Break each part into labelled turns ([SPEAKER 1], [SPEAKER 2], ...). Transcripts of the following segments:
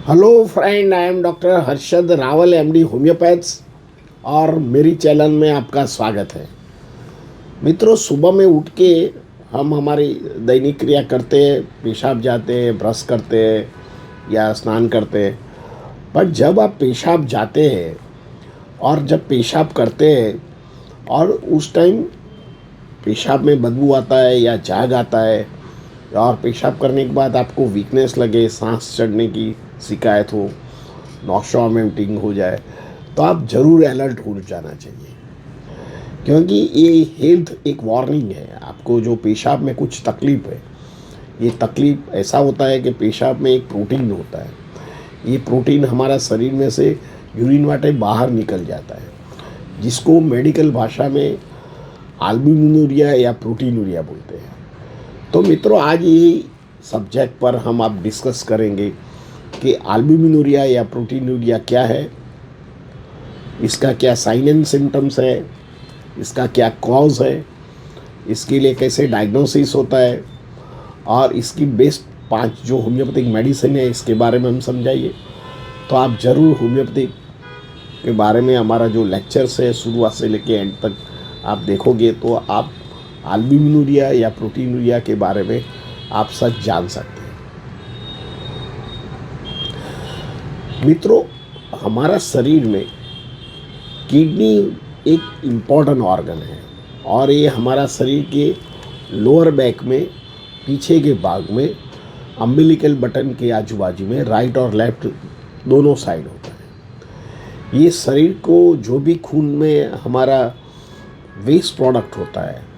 [SPEAKER 1] Hello friend, I am doctor Harshad Rawal, MD homeopaths, और मेरी channel में आपका स्वागत है। मित्रों, सुबह में उठ के हम हमारी दैनिक क्रिया करते हैं, पेशाब जाते हैं, ब्रश करते हैं या स्नान करते हैं। पर जब आप पेशाब जाते हैं और जब पेशाब करते हैं और उस टाइम पेशाब में बदबू आता है या झाग आता है, और पेशाब करने के बाद आपको वीकनेस लगे, सांस चढ़ने की शिकायत हो, नॉशा वोमिटिंग हो जाए, तो आप ज़रूर अलर्ट हो जाना चाहिए। क्योंकि ये हेल्थ एक वार्निंग है आपको। जो पेशाब में कुछ तकलीफ है, ये तकलीफ ऐसा होता है कि पेशाब में एक प्रोटीन होता है। ये प्रोटीन हमारा शरीर में से यूरिन वाटे बाहर निकल जाता है, जिसको मेडिकल भाषा में एल्ब्यूमिनुरिया या प्रोटीनूरिया बोलते हैं। तो मित्रों, आज ये सब्जेक्ट पर हम आप डिस्कस करेंगे कि एल्ब्यूमिनुरिया या प्रोटीनूरिया क्या है, इसका क्या साइन एंड सिम्टम्स है, इसका क्या कॉज है, इसके लिए कैसे डायग्नोसिस होता है, और इसकी बेस्ट 5 जो होम्योपैथिक मेडिसिन है इसके बारे में हम समझाइए। तो आप ज़रूर होम्योपैथिक के बारे में हमारा जो लेक्चर्स है शुरुआत से लेके एंड तक आप देखोगे तो आप एल्ब्यूमिनुरिया या प्रोटीनूरिया के बारे में आप सच जान सकते हैं। मित्रों, हमारा शरीर में किडनी एक इम्पॉर्टेंट ऑर्गन है, और ये हमारा शरीर के लोअर बैक में पीछे के भाग में अम्बिलिकल बटन के आजू बाजू में राइट और लेफ्ट दोनों साइड होता है। ये शरीर को जो भी खून में हमारा वेस्ट प्रोडक्ट होता है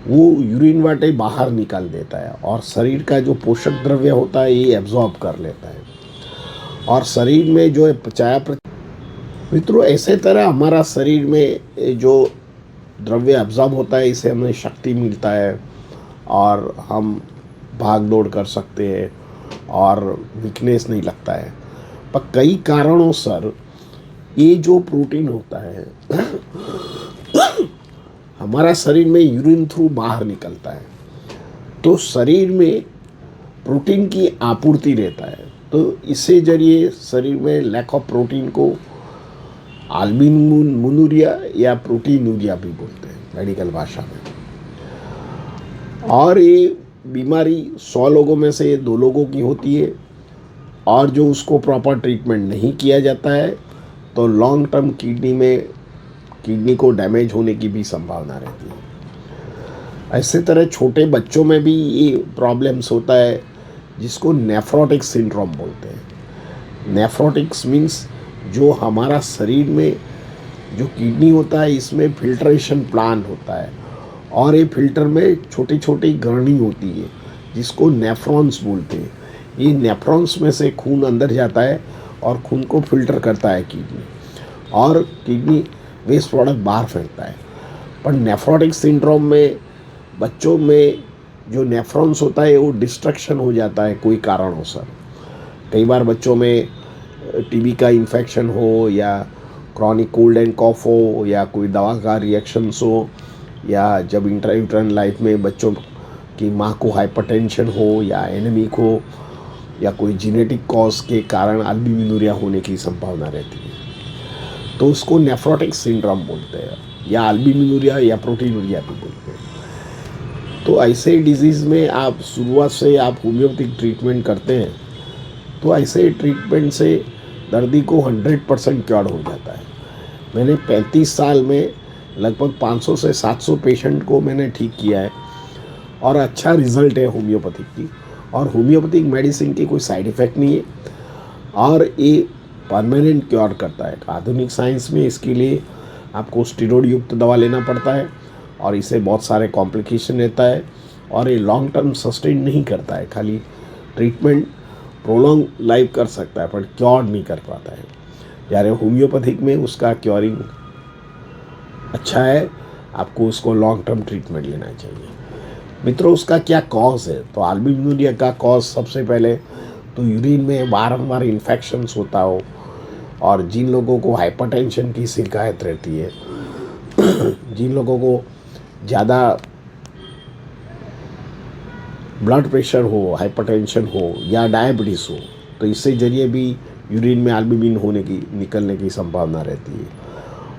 [SPEAKER 1] वो यूरिन वाटे बाहर निकाल देता है, और शरीर का जो पोषक द्रव्य होता है ये एब्जॉर्ब कर लेता है, और शरीर में जो मित्रों, ऐसे तरह हमारा शरीर में जो द्रव्य एब्जॉर्ब होता है इससे हमें शक्ति मिलता है, और हम भाग दौड़ कर सकते हैं और वीकनेस नहीं लगता है। पर कई कारणों सर ये जो प्रोटीन होता है हमारा शरीर में यूरिन थ्रू बाहर निकलता है, तो शरीर में प्रोटीन की आपूर्ति रहता है। तो इसे जरिए शरीर में लैक ऑफ प्रोटीन को एल्ब्यूमिनुरिया या प्रोटीनूरिया भी बोलते हैं मेडिकल भाषा में। और ये बीमारी 100 लोगों में से 2 लोगों की होती है, और जो उसको प्रॉपर ट्रीटमेंट नहीं किया जाता है तो लॉन्ग टर्म किडनी को डैमेज होने की भी संभावना रहती है। ऐसे तरह छोटे बच्चों में भी ये प्रॉब्लम्स होता है, जिसको नेफ्रोटिक सिंड्रोम बोलते हैं। नेफ्रोटिक्स मीन्स जो हमारा शरीर में जो किडनी होता है इसमें फिल्ट्रेशन प्लान होता है, और ये फिल्टर में छोटी छोटी ग्रहणी होती है जिसको नेफ्रॉन्स बोलते हैं। ये नेफ्रॉन्स में से खून अंदर जाता है और खून को फिल्टर करता है किडनी, और किडनी वेस्ट प्रोडक्ट बाहर फेंकता है। पर नेफ्रोटिक सिंड्रोम में बच्चों में जो नेफ्रॉन्स होता है वो डिस्ट्रक्शन हो जाता है कोई कारणों से। कई बार बच्चों में टीबी का इन्फेक्शन हो, या क्रॉनिक कोल्ड एंड कॉफ हो, या कोई दवा का रिएक्शंस हो, या जब इंट्रायूट्राइन लाइफ में बच्चों की माँ को हाइपरटेंशन हो या एनीमिक हो, या कोई जेनेटिक कॉज के कारण एल्ब्यूमिनुरिया होने की संभावना रहती है, तो उसको नेफ्रोटिक सिंड्रोम बोलते हैं, या एल्ब्यूमिनुरिया या प्रोटीनूरिया भी बोलते हैं। तो ऐसे डिजीज़ में आप शुरुआत से आप होम्योपैथिक ट्रीटमेंट करते हैं तो ऐसे ट्रीटमेंट से दर्दी को 100% क्योर हो जाता है। मैंने 35 साल में लगभग 500 से 700 पेशेंट को मैंने ठीक किया है, और अच्छा रिजल्ट है होम्योपैथिक की। और होम्योपैथिक मेडिसिन की कोई साइड इफ़ेक्ट नहीं है, और ये परमानेंट क्योर करता है। आधुनिक साइंस में इसके लिए आपको स्टेरॉइड युक्त दवा लेना पड़ता है, और इससे बहुत सारे कॉम्प्लिकेशन रहता है, और ये लॉन्ग टर्म सस्टेन नहीं करता है। खाली ट्रीटमेंट प्रोलॉन्ग लाइफ कर सकता है पर क्योर नहीं कर पाता है। यार होम्योपैथिक में उसका क्योरिंग अच्छा है, आपको उसको लॉन्ग टर्म ट्रीटमेंट लेना चाहिए। मित्रों, उसका क्या कॉज है? तो एल्ब्यूमिनुरिया का कॉज सबसे पहले तो यूरिन में बारंबार इन्फेक्शंस होता हो, और जिन लोगों को हाइपरटेंशन की शिकायत रहती है, जिन लोगों को ज़्यादा ब्लड प्रेशर हो, हाइपरटेंशन हो या डायबिटीज़ हो, तो इससे ज़रिए भी यूरिन में एल्बुमिन निकलने की संभावना रहती है।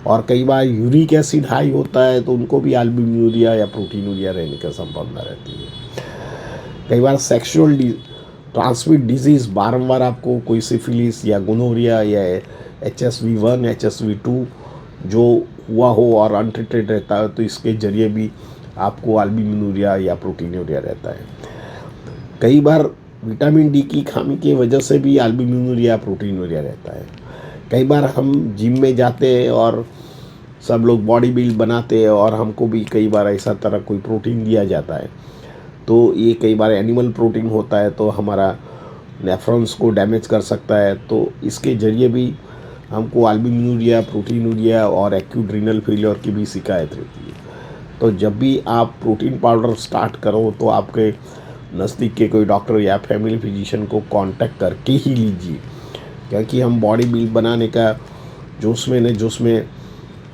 [SPEAKER 1] और कई बार यूरिक एसिड हाई होता है तो उनको भी एल्बुमिनूरिया या प्रोटीनूरिया रहने की संभावना रहती है। कई बार सेक्सुअल ट्रांसमिट डिजीज़ बारंबार आपको कोई सिफिलिस या गोनोरिया या HSV1 HSV2 जो हुआ हो और अनट्रीटेड रहता है तो इसके ज़रिए भी आपको एल्बुमिनूरिया या प्रोटीनूरिया रहता है। कई बार विटामिन डी की खामी की वजह से भी एल्बुमिनूरिया प्रोटीनूरिया रहता है। कई बार हम जिम में जाते हैं और सब लोग बॉडी बिल्ड बनाते हैं और हमको भी कई बार ऐसा तरह कोई प्रोटीन दिया जाता है, तो ये कई बार एनिमल प्रोटीन होता है तो हमारा नेफ्रॉन्स को डैमेज कर सकता है। तो इसके ज़रिए भी हमको एल्बुमिनूरिया, प्रोटीनूरिया और एक्यूट रीनल फेलियर की भी शिकायत रहती है। तो जब भी आप प्रोटीन पाउडर स्टार्ट करो तो आपके नज़दीक के कोई डॉक्टर या फैमिली फिजिशियन को कांटेक्ट करके ही लीजिए, क्योंकि हम बॉडी बिल्ड बनाने का जोश में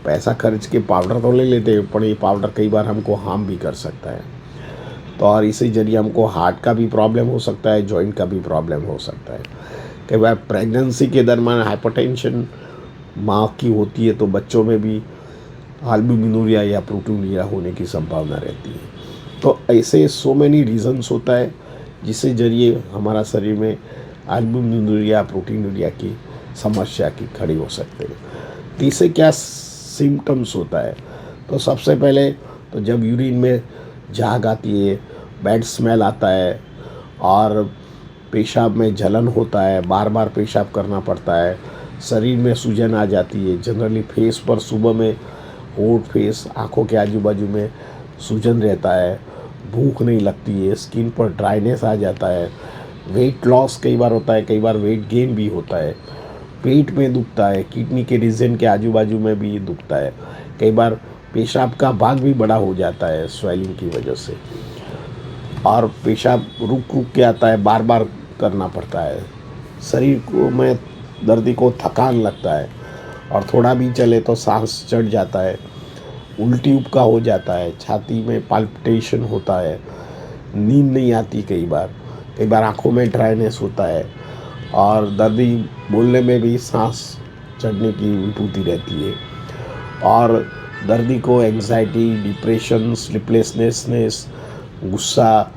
[SPEAKER 1] पैसा खर्च के पाउडर तो ले लेते हैं, पर ये पाउडर कई बार हमको हार्म भी कर सकता है। तो और इसी जरिए हमको हार्ट का भी प्रॉब्लम हो सकता है, जॉइंट का भी प्रॉब्लम हो सकता है। कई बार प्रेगनेंसी के दरमियान हाइपरटेंशन माँ की होती है तो बच्चों में भी एल्बुमिनूरिया या प्रोटीनूरिया होने की संभावना रहती है। तो ऐसे सो मेनी रीजंस होता है जिससे ज़रिए हमारा शरीर में एल्बुमिनूरिया, प्रोटीनूरिया की समस्या की खड़ी हो सकते हैं। तो इससे क्या सिम्टम्स होता है? तो सबसे पहले तो जब यूरिन में झाग आती है, बैड स्मेल आता है और पेशाब में जलन होता है, बार बार पेशाब करना पड़ता है, शरीर में सूजन आ जाती है, जनरली फेस पर सुबह में होंठ, फेस, आँखों के आजू बाजू में सूजन रहता है, भूख नहीं लगती है, स्किन पर ड्राइनेस आ जाता है, वेट लॉस कई बार होता है, कई बार वेट गेन भी होता है, पेट में दुखता है, किडनी के रीजन के आजू बाजू में भी दुखता है, कई बार पेशाब का भाग भी बड़ा हो जाता है स्वेलिंग की वजह से, और पेशाब रुक रुक के आता है, बार बार करना पड़ता है, शरीर को में दर्दी को थकान लगता है और थोड़ा भी चले तो सांस चढ़ जाता है, उल्टी उपका हो जाता है, छाती में पाल्पिटेशन होता है, नींद नहीं आती, कई बार आँखों में ड्राइनेस होता है और दर्दी बोलने में भी सांस चढ़ने की विभूति रहती है, और दर्दी को एंग्जाइटी, डिप्रेशन, स्लीपलेसनेस, गुस्सा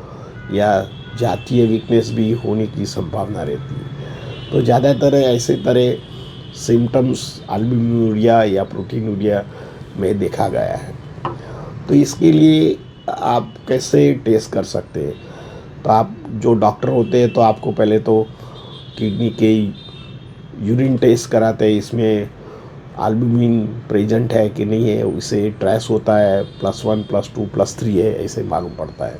[SPEAKER 1] या जातीय वीकनेस भी होने की संभावना रहती है। तो ज़्यादातर ऐसे तरह सिम्टम्स एल्बुमिनूरिया या प्रोटीनूरिया में देखा गया है। तो इसके लिए आप कैसे टेस्ट कर सकते हैं? तो आप जो डॉक्टर होते हैं तो आपको पहले तो किडनी के यूरिन टेस्ट कराते हैं, इसमें एल्बुमिन प्रेजेंट है कि नहीं है, उसे ट्रेस होता है, +1 +2 +3 है, ऐसे मालूम पड़ता है।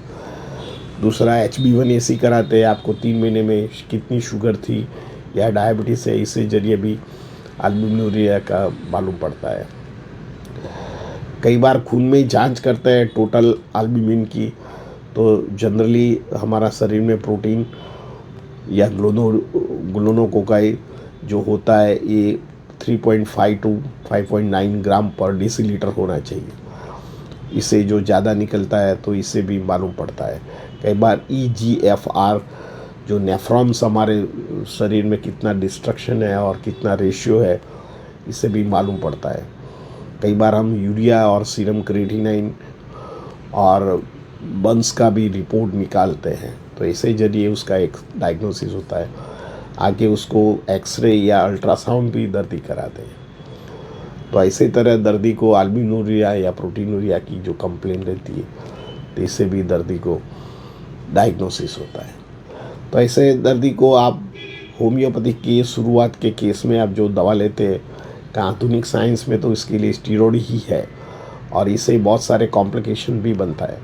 [SPEAKER 1] दूसरा HbA1c कराते हैं, आपको 3 महीने में कितनी शुगर थी या डायबिटीज़ है, इससे ज़रिए भी एल्बुमिनूरिया का मालूम पड़ता है। कई बार खून में जांच करते हैं टोटल एल्बुमिन की, तो जनरली हमारा शरीर में प्रोटीन या ग्लूकोकाई जो होता है ये 3.5 to 5.9 ग्राम पर डेसीलीटर होना चाहिए। इससे जो ज़्यादा निकलता है तो इससे भी मालूम पड़ता है। कई बार EGFR जो नेफ्रॉन्स हमारे शरीर में कितना डिस्ट्रक्शन है और कितना रेशियो है, इससे भी मालूम पड़ता है। कई बार हम यूरिया और सीरम क्रिएटिनिन और बंस का भी रिपोर्ट निकालते हैं, तो इसे जरिए उसका एक डायग्नोसिस होता है। आगे उसको एक्सरे या अल्ट्रासाउंड भी दर्दी कराते हैं। तो ऐसे तरह दर्दी को एल्बुमिनूरिया या प्रोटीनूरिया की जो कंप्लेंट रहती है तो इससे भी दर्दी को डायग्नोसिस होता है। तो ऐसे दर्दी को आप होम्योपैथिक की शुरुआत के केस में आप जो दवा लेते हैं, का आधुनिक साइंस में तो इसके लिए स्टीरॉयड ही है और इससे बहुत सारे कॉम्प्लिकेशन भी बनता है।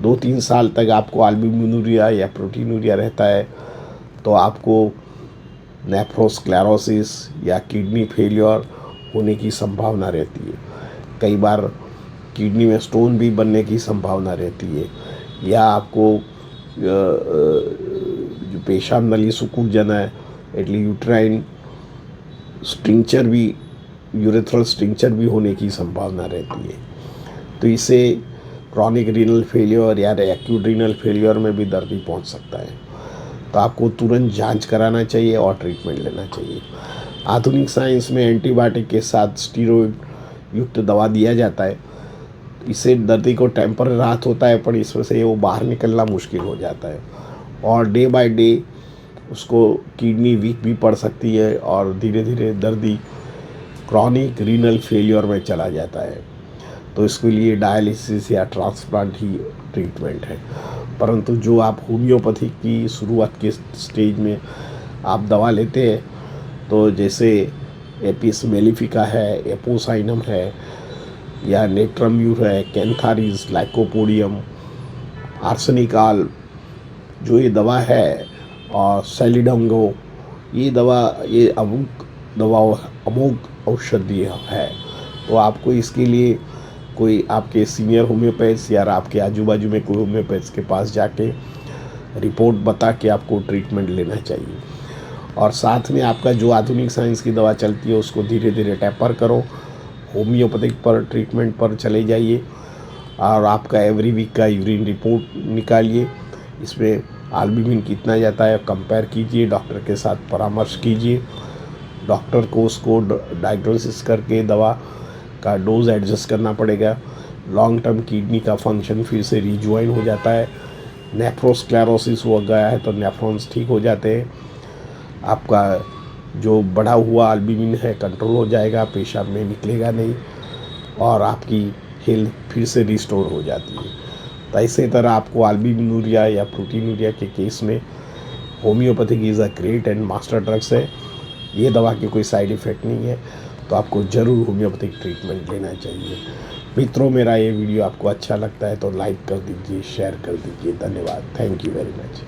[SPEAKER 1] 2-3 साल तक आपको एल्बुमिनूरिया या प्रोटीनूरिया रहता है तो आपको नेफ्रोस्क्लेरोसिस या किडनी फेलियर होने की संभावना रहती है। कई बार किडनी में स्टोन भी बनने की संभावना रहती है, या आपको जो पेशाब नली सूख जाना है, એટલે यूट्राइन स्टिंचर भी, यूरेथ्रल स्टिंचर भी होने की संभावना रहती है। तो इससे क्रॉनिक रीनल फेलियर या एक्यूट रीनल फेलियर में भी दर्दी पहुंच सकता है। तो आपको तुरंत जांच कराना चाहिए और ट्रीटमेंट लेना चाहिए। आधुनिक साइंस में एंटीबायोटिक के साथ स्टीरॉयड युक्त दवा दिया जाता है। इससे दर्दी को टेम्पररी राहत होता है, पर इसमें से वो बाहर निकलना मुश्किल हो जाता है और डे बाय डे उसको किडनी वीक भी पड़ सकती है और धीरे धीरे दर्दी क्रॉनिक रीनल फेलियर में चला जाता है। तो इसके लिए डायलिसिस या ट्रांसप्लांट ही ट्रीटमेंट है। परंतु जो आप होम्योपैथी की शुरुआत के स्टेज में आप दवा लेते हैं, तो जैसे एपिस मेलिफिका है, एपोसाइनम है या नेट्रम्यूर है, कैंथारिस, लाइकोपोडियम, आर्सेनिकाल, जो ये दवा है, और सैलिडंगो, ये अमोघ औषधि है। तो आपको इसके लिए कोई आपके सीनियर होम्योपैथ्स या आपके आजू बाजू में कोई होम्योपैथ्स के पास जाके रिपोर्ट बता के आपको ट्रीटमेंट लेना चाहिए। और साथ में आपका जो आधुनिक साइंस की दवा चलती है उसको धीरे धीरे टेपर करो, होम्योपैथिक पर ट्रीटमेंट पर चले जाइए और आपका एवरी वीक का यूरिन रिपोर्ट निकालिए। इसमें एल्ब्यूमिन कितना जाता है कंपेयर कीजिए, डॉक्टर के साथ परामर्श कीजिए। डॉक्टर को उसको डायग्नोसिस करके दवा का डोज एडजस्ट करना पड़ेगा। लॉन्ग टर्म किडनी का फंक्शन फिर से रिज्वाइन हो जाता है। नेफ्रोस्क्लेरोसिस हो गया है तो नेफ्रॉन्स ठीक हो जाते हैं। आपका जो बढ़ा हुआ एल्ब्यूमिन है कंट्रोल हो जाएगा, पेशाब में निकलेगा नहीं और आपकी हेल्थ फिर से रिस्टोर हो जाती है। तो इसी तरह आपको एल्ब्यूमिनूरिया या प्रोटीनूरिया के केस में homeopathic is a great and master drugs है। ये दवा के कोई साइड इफ़ेक्ट नहीं है, तो आपको ज़रूर होम्योपैथिक ट्रीटमेंट लेना चाहिए। मित्रों, मेरा ये वीडियो आपको अच्छा लगता है तो लाइक कर दीजिए, शेयर कर दीजिए। धन्यवाद। Thank you very much.